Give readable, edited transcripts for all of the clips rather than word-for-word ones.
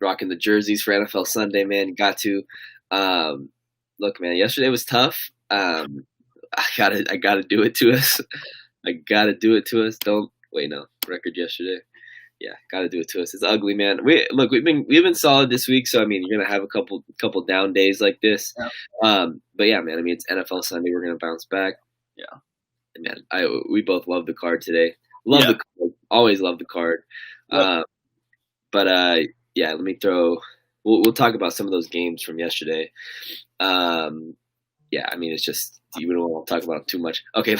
rocking the jerseys for NFL Sunday, man. Got to. Look, man, yesterday was tough. I gotta do it to us. I gotta do it to us. Don't wait, no record yesterday. Yeah, gotta do it to us. It's ugly, man. We've been solid this week, so I mean, you're gonna have a couple down days like this. Yeah. But yeah, man. I mean, it's NFL Sunday. We're gonna bounce back. Yeah. And man, we both love the card today. Love the card. Always love the card. Yep. But yeah, let me throw. We'll talk about some of those games from yesterday. Yeah, I mean, it's just you don't want to talk about it too much. Okay,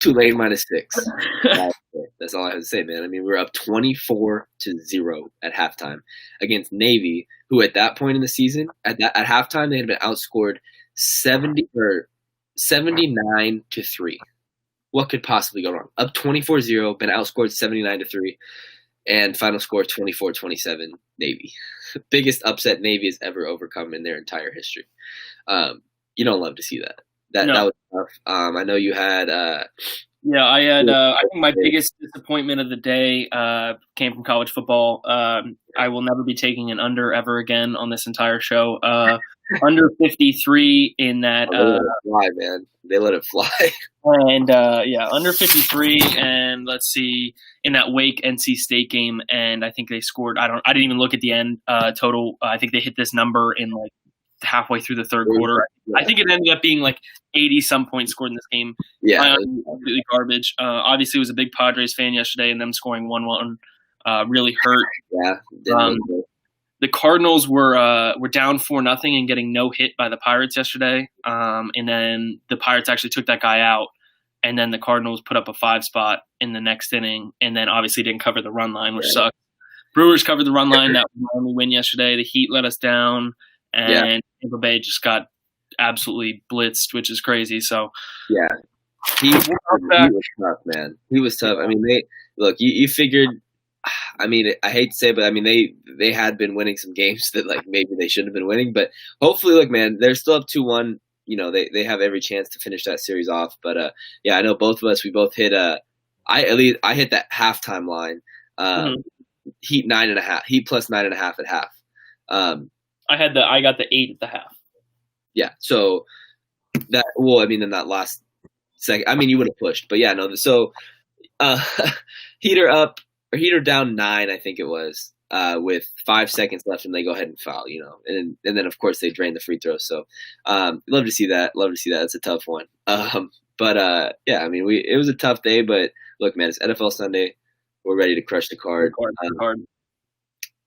Tulane -6. That's all I have to say, man. I mean, we're up 24-0 at halftime against Navy, who at that point in the season, at halftime, they had been outscored 79-3. What could possibly go wrong? Up 24-0, been outscored 79-3, and final score 24-27 Navy. Biggest upset Navy has ever overcome in their entire history. You don't love to see that. That was tough. I know you had. Yeah, I had. I think my biggest disappointment of the day came from college football. I will never be taking an under ever again on this entire show. Under 53 in that. They let it fly, man. They let it fly. And under 53, and let's see, in that Wake NC State game, and I think they scored. I didn't even look at the end total. I think they hit this number in like halfway through the third quarter. Yeah. I think it ended up being like 80-some points scored in this game. Yeah, completely garbage. Obviously, was a big Padres fan yesterday, and them scoring 1-1 really hurt. Yeah. The Cardinals were down 4-0 and getting no hit by the Pirates yesterday. And then the Pirates actually took that guy out, and then the Cardinals put up a 5-spot in the next inning, and then obviously didn't cover the run line, which sucked. Brewers covered the run line. That was the only win yesterday. The Heat let us down, and Tampa Bay just got absolutely blitzed, which is crazy. So yeah, he was tough, man. He was tough. I mean, you figured. I mean, I hate to say it, but I mean, they had been winning some games that like maybe they shouldn't have been winning. But hopefully, look, man, they're still up 2-1. You know, they have every chance to finish that series off. But yeah, I know both of us. We both hit I hit that halftime line. Heat 9.5. Heat plus 9.5 at half. I got the 8 at the half. Yeah. So that. Well, I mean, in that last second, I mean, you would have pushed, but yeah, no. So Heater up. Or Heater down 9, I think it was, with 5 seconds left, and they go ahead and foul, you know, and then of course they drain the free throw. So, love to see that. It's a tough one. But yeah, I mean, it was a tough day, but look, man, it's NFL Sunday. We're ready to crush the card.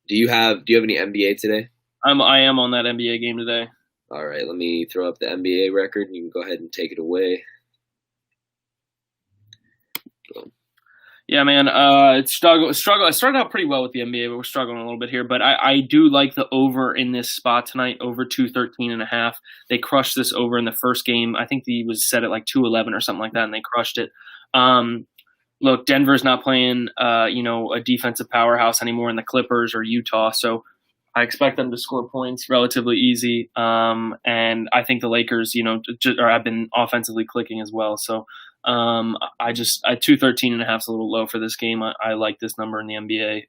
Do you have any NBA today? I am on that NBA game today. All right, let me throw up the NBA record, and you can go ahead and take it away. Boom. Yeah, man. It's struggle. I started out pretty well with the NBA, but we're struggling a little bit here. But I do like the over in this spot tonight, over 213.5. They crushed this over in the first game. I think he was set at like 211 or something like that, and they crushed it. Look, Denver's not playing, a defensive powerhouse anymore in the Clippers or Utah, so I expect them to score points relatively easy. And I think the Lakers, have been offensively clicking as well. So. 213.5 is a little low for this game. I like this number in the NBA.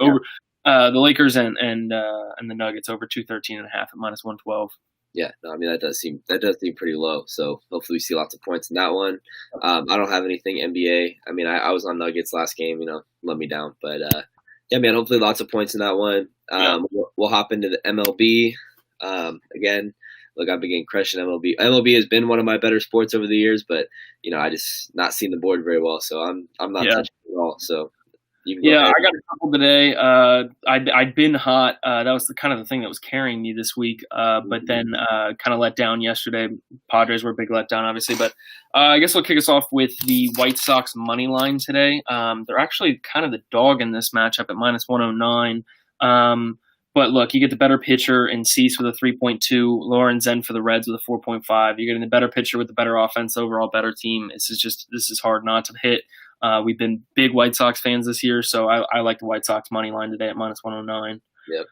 Over the Lakers and the Nuggets over 213.5 at -112. Yeah, no, I mean that does seem pretty low. So hopefully we see lots of points in that one. I don't have anything NBA. I mean I was on Nuggets last game. Let me down, but yeah, man. Hopefully lots of points in that one. We'll hop into the MLB again. Look, I've been getting crushed in MLB. MLB has been one of my better sports over the years, but I just not seen the board very well, so I'm not touching it at all. So you can go ahead. I got a couple today. I'd been hot. That was the kind of the thing that was carrying me this week. But then kind of let down yesterday. Padres were a big letdown, obviously. But I guess we'll kick us off with the White Sox money line today. They're actually kind of the dog in this matchup at -109. But look, you get the better pitcher in Cease with a 3.2, Lauren Zen for the Reds with a 4.5. You're getting the better pitcher with the better offense, overall better team. This is hard not to hit. We've been big White Sox fans this year, so I like the White Sox money line today at -109. Yep.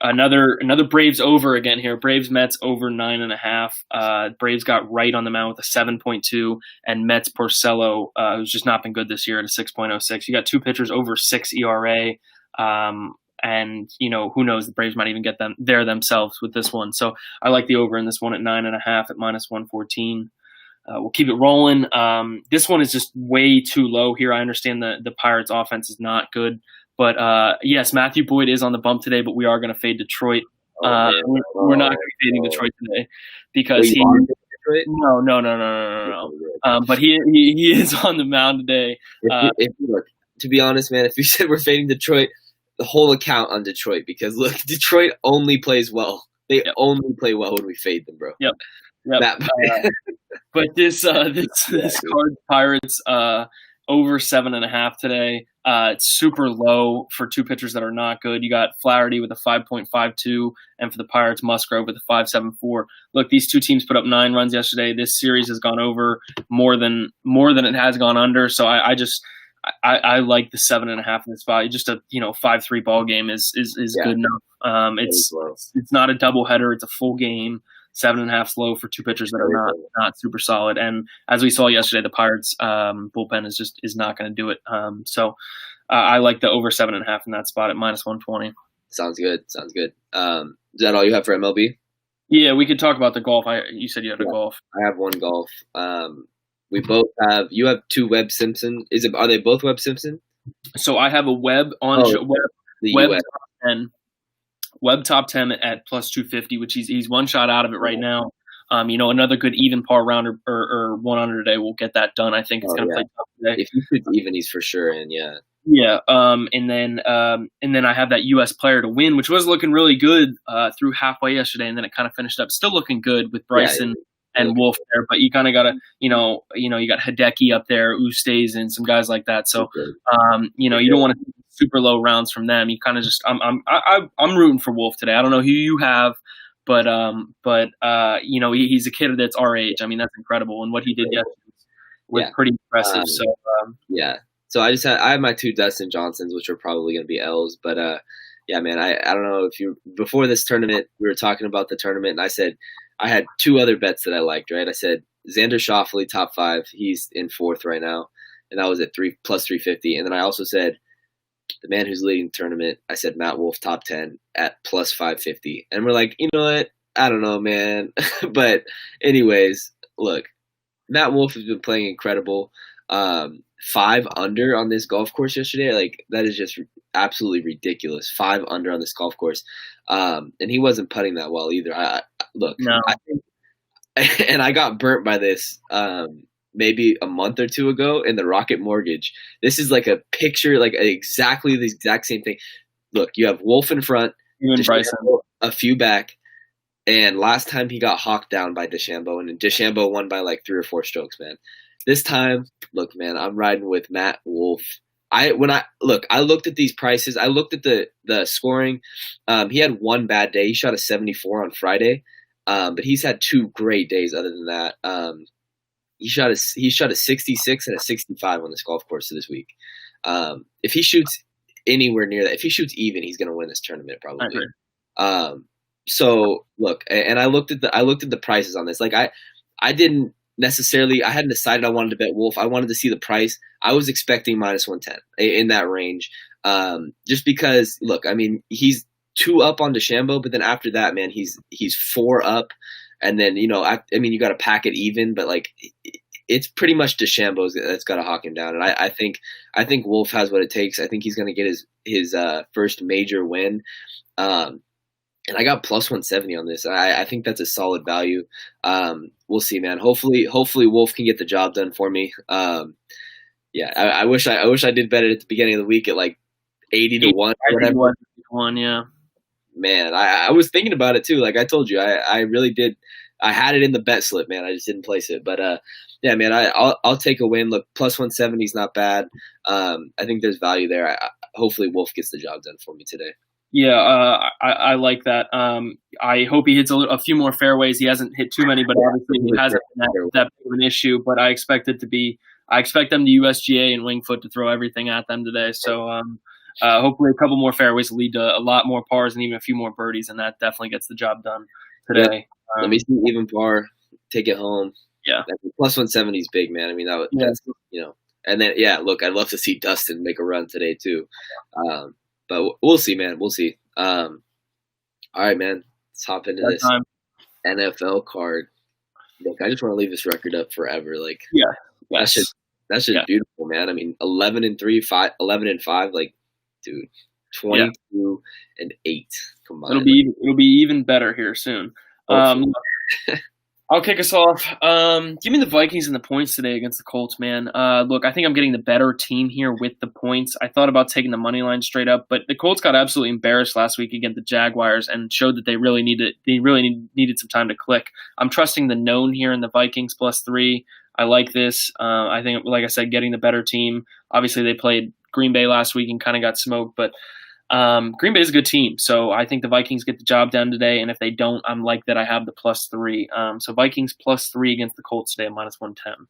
Another Braves over again here. Braves Mets over 9.5. Braves got right on the mound with a 7.2, and Mets Porcello, who's just not been good this year, at a 6.06. You got two pitchers over 6 ERA. And who knows? The Braves might even get them there themselves with this one. So I like the over in this one at 9.5 at -114. We'll keep it rolling. This one is just way too low here. I understand the Pirates' offense is not good, but yes, Matthew Boyd is on the bump today, but we are going to fade Detroit. We're not going to be fading Detroit today because no. But he is on the mound today. To be honest, man, if you said we're fading Detroit, the whole account on Detroit, because look, Detroit only plays well. They only play well when we fade them, bro. Yep. But this Cards Pirates over 7.5 today. It's super low for two pitchers that are not good. You got Flaherty with a 5.52, and for the Pirates, Musgrove with a 5.74. Look, these two teams put up 9 runs yesterday. This series has gone over more than it has gone under. So I like the 7.5 in this spot. Just a 5-3 ball game is good enough. It's not a doubleheader. It's a full game. 7.5 slow for two pitchers that are not super solid. And as we saw yesterday, the Pirates bullpen is not going to do it. So I like the over 7.5 in that spot at -120. Sounds good. Is that all you have for MLB? Yeah, we could talk about the golf. You said you had a golf. I have one golf. We both have. You have 2 Webb Simpson. Are they both Webb Simpson? So I have a Webb on Webb top 10. Webb top 10 at +250, which he's one shot out of it right now. Another good even par round or 1 under today will get that done. I think it's going to play tough today. If he shoots even, he's for sure in. Yeah. Yeah. And then I have that U.S. player to win, which was looking really good through halfway yesterday, and then it kind of finished up still looking good with Bryson and Wolf there. But you kind of got to, you got Hideki up there, Ustays, and some guys like that. So, you don't want to super low rounds from them. You kind of just I'm rooting for Wolf today. I don't know who you have, but he's a kid that's our age. I mean, that's incredible, and what he did yesterday was pretty impressive. So I have my 2 Dustin Johnsons, which are probably going to be L's, but man, I don't know if you before this tournament we were talking about the tournament, and I said I had 2 other bets that I liked. Right, I said Xander Schauffele top 5, he's in 4th right now, and that was at +350, and then I also said the man who's leading the tournament, I said Matt Wolff top 10 at +550. And we're like, you know what? I don't know, man. But anyways, look, Matt Wolff has been playing incredible. 5 under on this golf course yesterday. Like, that is just absolutely ridiculous. 5 under on this golf course. And he wasn't putting that well either. I think, and I got burnt by this maybe a month or 2 ago in the Rocket Mortgage. This is like a picture, like exactly the exact same thing. Look, you have Wolf in front, Bryson a few back, and last time he got hawked down by DeChambeau, and DeChambeau won by like 3 or 4 strokes, man. This time, look, man, I'm riding with Matt Wolff. I looked at these prices. I looked at the scoring. He had one bad day. He shot a 74 on Friday, but he's had 2 great days other than that. He shot a 66 and a 65 on this golf course this week. If he shoots anywhere near that, if he shoots even, he's going to win this tournament probably. So look, and I looked at the prices on this. Like I didn't necessarily, I hadn't decided I wanted to bet Wolf. I wanted to see the price. I was expecting -110 in that range. Just because, look, I mean, he's 2 up on DeChambeau, but then after that, man, he's 4 up. And then, you got to pack it even, but like it's pretty much DeChambeau that's got to hawk him down. And I think Wolf has what it takes. I think he's going to get his first major win. And I got +170 on this. I think that's a solid value. We'll see, man. Hopefully Wolf can get the job done for me. I wish I did bet it at the beginning of the week at like 80-1 or whatever. 1, yeah. Man, I was thinking about it too. Like I told you, I really did. I had it in the bet slip, man. I just didn't place it. But man, I'll take a win. Look, +170 is not bad. I think there's value there. Hopefully Wolf gets the job done for me today. Yeah, I like that. I hope he hits a few more fairways. He hasn't hit too many, but obviously he hasn't that big of an issue. But I expect them to USGA and Wingfoot to throw everything at them today. So hopefully a couple more fairways will lead to a lot more pars and even a few more birdies, and that definitely gets the job done today. Let me see even par, take it home. Yeah, +170 is big, man. I mean that's And then look, I'd love to see Dustin make a run today too. but we'll see, man. We'll see. All right, man. Let's hop into That this time. NFL card. Look, I just want to leave this record up forever. Like, Yeah. that's Yes. just Yeah. beautiful, man. I mean, 11-3, 11-5. Like, dude, 22-8 combined. It'll be even better here soon. I'll kick us off. Give me the Vikings and the points today against the Colts, man. Look, I think I'm getting the better team here with the points. I thought about taking the money line straight up, but the Colts got absolutely embarrassed last week against the Jaguars and showed that they really needed some time to click. I'm trusting the known here in the Vikings +3. I like this. I think, like I said, getting the better team. Obviously, they played Green Bay last week and kind of got smoked, but Green Bay is a good team, so I think the Vikings get the job done today, and if they don't, I'm like that I have the +3. So Vikings +3 against the Colts today, -110.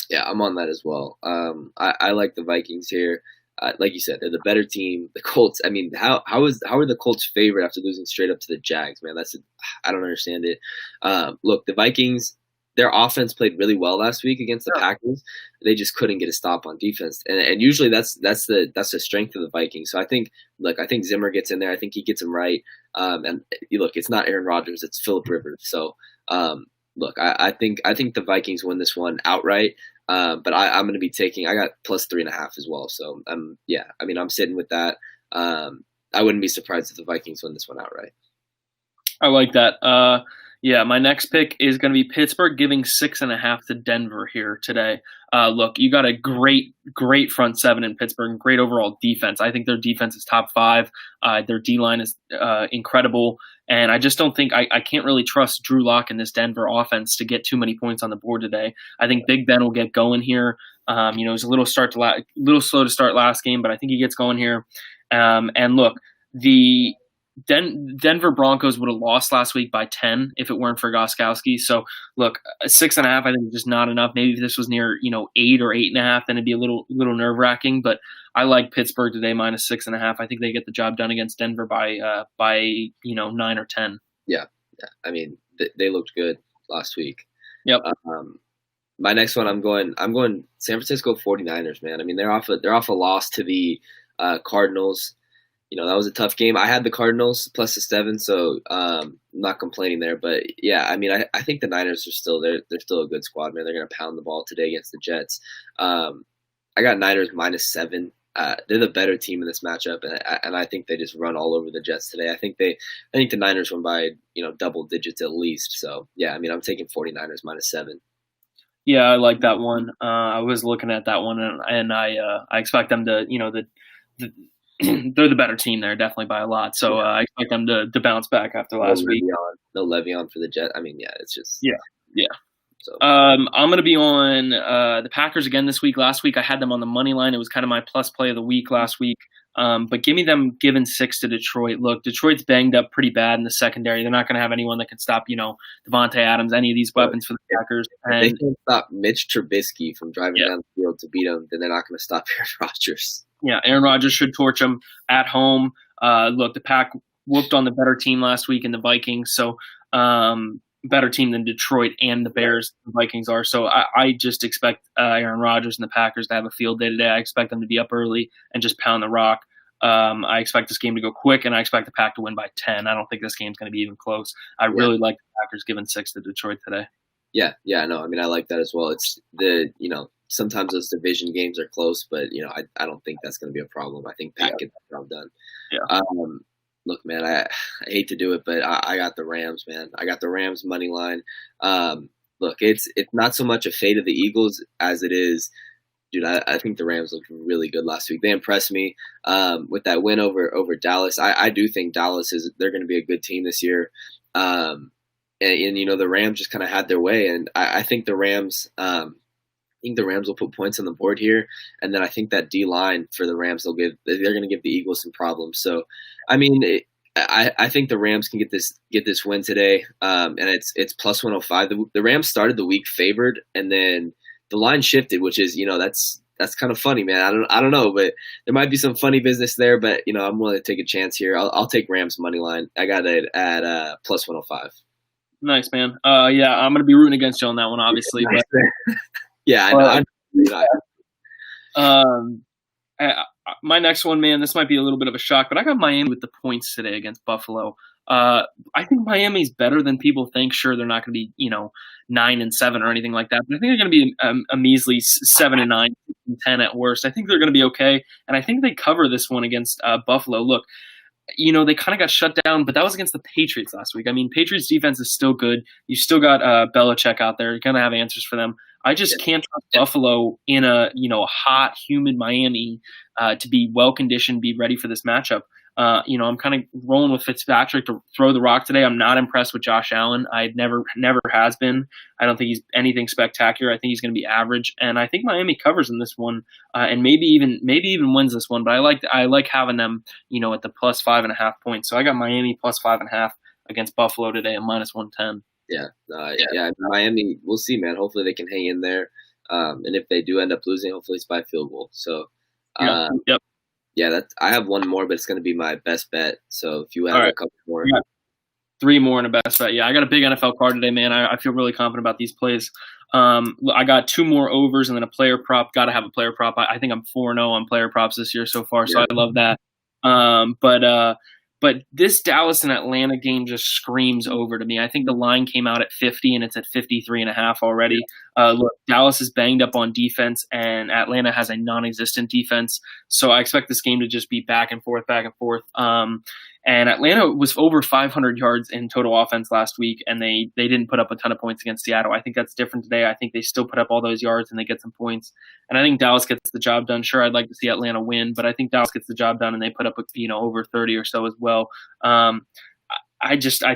Yeah, I'm on that as well. I like the Vikings here. Like you said, they're the better team. The Colts, I mean, how are the Colts favored after losing straight up to the Jags, man? I don't understand it. Look, the Vikings, their offense played really well last week against the Packers. They just couldn't get a stop on defense, and usually that's the strength of the Vikings. So I think Zimmer gets in there. I think he gets them right. And look, it's not Aaron Rodgers, it's Philip Rivers. So look, I think the Vikings win this one outright. But I'm going to be taking. I got +3.5 as well. So yeah, I mean, I'm sitting with that. I wouldn't be surprised if the Vikings win this one outright. I like that. Yeah, my next pick is going to be Pittsburgh giving 6.5 to Denver here today. Look, you got a great front seven in Pittsburgh and great overall defense. I think their defense is top 5. Their D-line is incredible. And I just don't think I can't really trust Drew Lock in this Denver offense to get too many points on the board today. I think Big Ben will get going here. It was a little slow to start last game, but I think he gets going here. And look, the Denver Broncos would have lost last week by 10 if it weren't for Gostkowski. So look, 6.5 I think is just not enough. Maybe if this was near 8 or 8.5, then it'd be a little nerve wracking. But I like Pittsburgh today -6.5. I think they get the job done against Denver by 9 or 10. Yeah. I mean, they looked good last week. Yep. My next one, I'm going San Francisco 49ers, man. I mean, they're off a loss to the Cardinals. That was a tough game. I had the Cardinals +7, so I'm not complaining there. But yeah, I mean, I think the Niners are they're still a good squad, man. They're going to pound the ball today against the Jets. I got Niners -7. They're the better team in this matchup, and I think they just run all over the Jets today. I think the Niners win by double digits at least. So yeah, I mean, I'm taking 49ers -7. Yeah, I like that one. I was looking at that one, and I expect them to they're the better team there, definitely by a lot. So I expect them to bounce back after last week. No Le'Veon for the Jets. I mean, yeah, it's just yeah. So I'm going to be on the Packers again this week. Last week I had them on the money line. It was kind of my plus play of the week last week. But give me them giving 6 to Detroit. Look, Detroit's banged up pretty bad in the secondary. They're not going to have anyone that can stop, Devontae Adams, any of these weapons for the Packers. And they can't stop Mitch Trubisky from driving down the field to beat them. Then they're not going to stop Aaron Rodgers. Yeah, Aaron Rodgers should torch them at home. Look, the Pack whooped on the better team last week in the Vikings. So better team than Detroit and the Bears, the Vikings are. So I just expect Aaron Rodgers and the Packers to have a field day today. I expect them to be up early and just pound the rock. I expect this game to go quick, and I expect the Pack to win by 10. I don't think this game's going to be even close. I really like the Packers giving 6 to Detroit today. Yeah, no, I mean, I like that as well. It's sometimes those division games are close, but I don't think that's going to be a problem. I think Pack gets the job done. Yeah. Look, man, I hate to do it, but I got the Rams, man. I got the Rams money line. Look, it's not so much a fate of the Eagles as it is, dude. I think the Rams looked really good last week. They impressed me with that win over Dallas. I do think Dallas they're going to be a good team this year. And the Rams just kind of had their way, and I think the Rams. I think the Rams will put points on the board here, and then I think that D line for the Rams they're going to give the Eagles some problems. So, I mean, I think the Rams can get this win today, and it's +105. The Rams started the week favored, and then the line shifted, which is that's kind of funny, man. I don't know, but there might be some funny business there. But I'm willing to take a chance here. I'll take Rams money line. I got it at +105. Nice, man. Yeah, I'm going to be rooting against you on that one, obviously. Yeah, I know. My next one, man, this might be a little bit of a shock, but I got Miami with the points today against Buffalo. I think Miami's better than people think. Sure, they're not going to be 9-7 or anything like that, but I think they're going to be a measly 7-9, 10 at worst. I think they're going to be okay, and I think they cover this one against Buffalo. Look, they kind of got shut down, but that was against the Patriots last week. I mean, Patriots defense is still good. You still got Belichick out there. You're going to have answers for them. I just can't trust Buffalo in a hot, humid Miami to be well conditioned, be ready for this matchup. I'm kind of rolling with Fitzpatrick to throw the rock today. I'm not impressed with Josh Allen. I never has been. I don't think he's anything spectacular. I think he's going to be average, and I think Miami covers in this one, and maybe even wins this one. But I like having them, at the plus 5.5 points. So I got Miami plus 5.5 against Buffalo today at minus 110. Yeah. Miami, we'll see, man. Hopefully they can hang in there, and if they do end up losing, hopefully it's by field goal. So, yep. Yeah, I have one more, but it's going to be my best bet. So if you have a couple more. Yeah. 3 more in a best bet. Yeah, I got a big NFL card today, man. I feel really confident about these plays. I got 2 more overs and then a player prop. Got to have a player prop. I think I'm 4-0 on player props this year so far, so I love that. But this Dallas and Atlanta game just screams over to me. I think the line came out at 50 and it's at 53.5 already. Look, Dallas is banged up on defense and Atlanta has a non-existent defense. So I expect this game to just be back and forth. And Atlanta was over 500 yards in total offense last week, and they didn't put up a ton of points against Seattle. I think that's different today. I think they still put up all those yards and they get some points. And I think Dallas gets the job done. Sure, I'd like to see Atlanta win, but I think Dallas gets the job done and they put up over 30 or so as well. I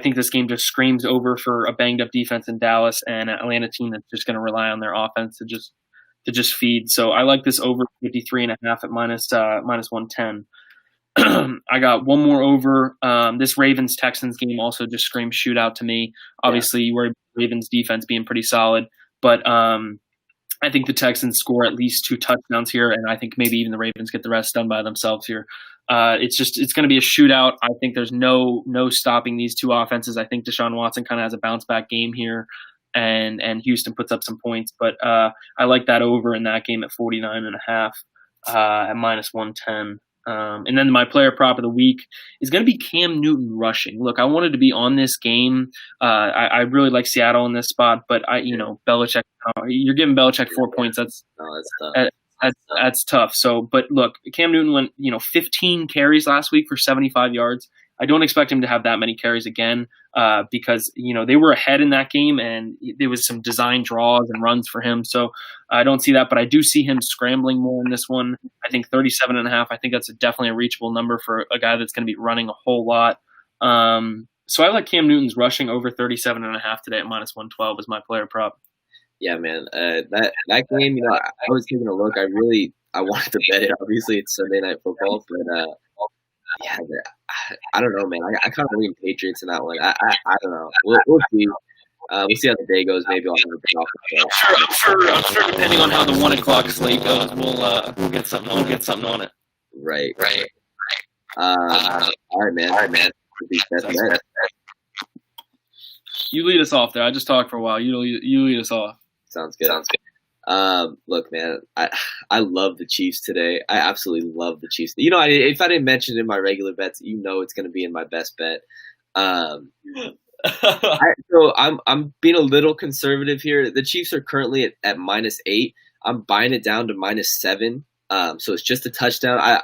think this game just screams over for a banged up defense in Dallas and an Atlanta team that's just going to rely on their offense to just feed. So I like this over 53.5 at minus 110. I got one more over. This Ravens-Texans game also just screams shootout to me. Obviously, you worry about Ravens defense being pretty solid, but I think the Texans score at least 2 touchdowns here, and I think maybe even the Ravens get the rest done by themselves here. It's going to be a shootout. I think there's no stopping these 2 offenses. I think Deshaun Watson kind of has a bounce back game here, and Houston puts up some points, but I like that over in that game at 49.5 at minus 110. And then my player prop of the week is going to be Cam Newton rushing. Look, I wanted to be on this game. I really like Seattle in this spot, but Belichick. You're giving Belichick 4 points. That's tough. That's tough. So, but look, Cam Newton went 15 carries last week for 75 yards. I don't expect him to have that many carries again because they were ahead in that game and there was some design draws and runs for him. So I don't see that, but I do see him scrambling more in this one. I think 37.5. I think that's definitely a reachable number for a guy that's going to be running a whole lot. So I like Cam Newton's rushing over 37.5 today at minus 112 as my player prop. Yeah, man. That game, I was taking a look. I wanted to bet it. Obviously, it's Sunday Night Football, but yeah, I don't know, man. I kind of lean Patriots in that one. I don't know. We'll see. We'll see how the day goes. Maybe I'll have a bet off. I'm sure. Depending on how the 1 o'clock slate goes, we'll get something on it. Right. All right, man. You lead us off there. I just talked for a while. You lead us off. Sounds good. Look, man, I love the Chiefs today. I absolutely love the Chiefs. If I didn't mention it in my regular bets, it's going to be in my best bet. So I'm being a little conservative here. The Chiefs are currently at minus 8. I'm buying it down to minus 7. So it's just a touchdown.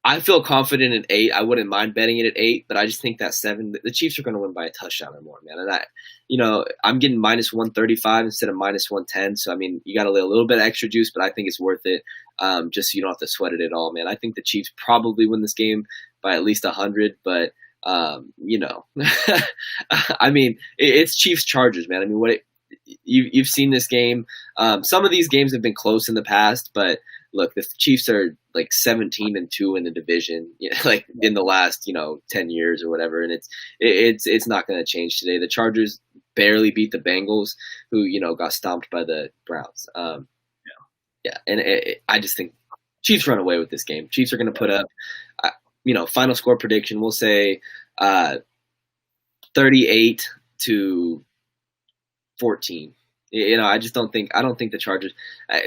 I feel confident at 8. I wouldn't mind betting it at 8, but I just think that 7, the Chiefs are going to win by a touchdown or more, man. And I'm getting minus 135 instead of minus 110. So, I mean, you got to lay a little bit of extra juice, but I think it's worth it just so you don't have to sweat it at all, man. I think the Chiefs probably win this game by at least 100, but, I mean, it's Chiefs-Chargers, man. I mean, you've seen this game. Some of these games have been close in the past, but look, the Chiefs are like 17-2 in the division, like in the last 10 years or whatever, and it's not going to change today. The Chargers barely beat the Bengals, who got stomped by the Browns. And I just think Chiefs run away with this game. Chiefs are going to put up, final score prediction. We'll say 38-14. I just don't think the Chargers.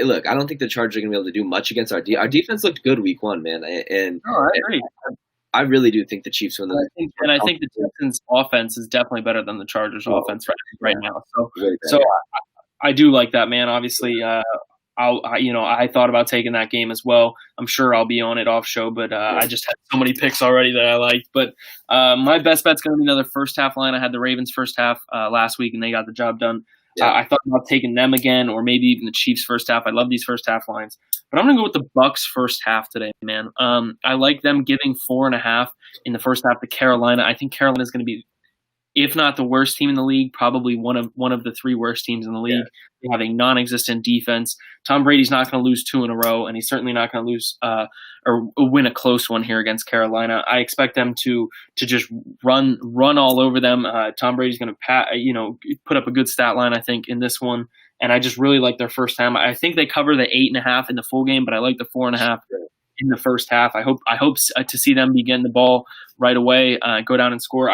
Look, I don't think the Chargers are going to be able to do much against our our defense. Looked good week 1, man, and No, I agree. I really do think the Chiefs win. I think the Texans' offense is definitely better than the Chargers' offense right now. So I do like that, man. Obviously, I thought about taking that game as well. I'm sure I'll be on it off show, but I just had so many picks already that I liked. But my best bet's going to be another first half line. I had the Ravens first half last week, and they got the job done. Yeah. I thought about taking them again, or maybe even the Chiefs first half. I love these first half lines, but I'm going to go with the Bucks first half today, man. I like them giving 4.5 in the first half to Carolina. I think Carolina is going to be, if not the worst team in the league, probably one of the 3 worst teams in the league. Yeah. They have a non-existent defense. Tom Brady's not going to lose 2 in a row, and he's certainly not going to lose or win a close one here against Carolina. I expect them to just run all over them. Tom Brady's going to put up a good stat line, I think, in this one. And I just really like their first time. I think they cover the 8.5 in the full game, but I like the 4.5 in the first half. I hope to see them begin the ball right away, go down and score.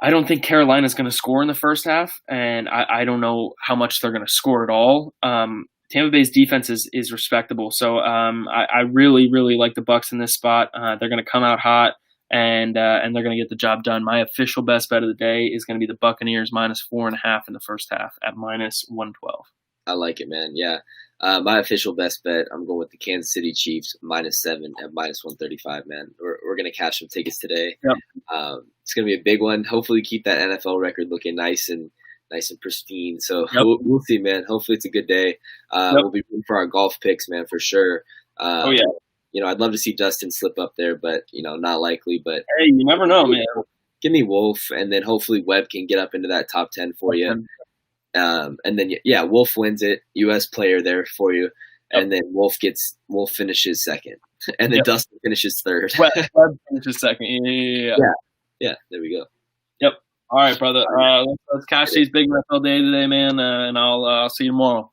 I don't think Carolina's going to score in the first half, and I don't know how much they're going to score at all. Tampa Bay's defense is respectable, so I really, really like the Bucs in this spot. They're going to come out hot, and they're going to get the job done. My official best bet of the day is going to be the Buccaneers -4.5 in the first half at -112. I like it, man. Yeah. My official best bet, I'm going with the Kansas City Chiefs -7 at -135, man. We're going to cash some tickets today. Yep. It's going to be a big one. Hopefully keep that NFL record looking nice and pristine. So we'll see, man. Hopefully it's a good day. We'll be rooting for our golf picks, man, for sure. I'd love to see Dustin slip up there, but, not likely. But hey, you never know, man. Give me Wolf, and then hopefully Webb can get up into that top 10 for you. And then, Wolf wins it, U.S. player there for you. And then Wolf finishes second. And then Dustin finishes third. Webb finishes second. Yeah, there we go. Yep. All right, brother. Let's cash these big NFL day today, man. And I'll see you tomorrow.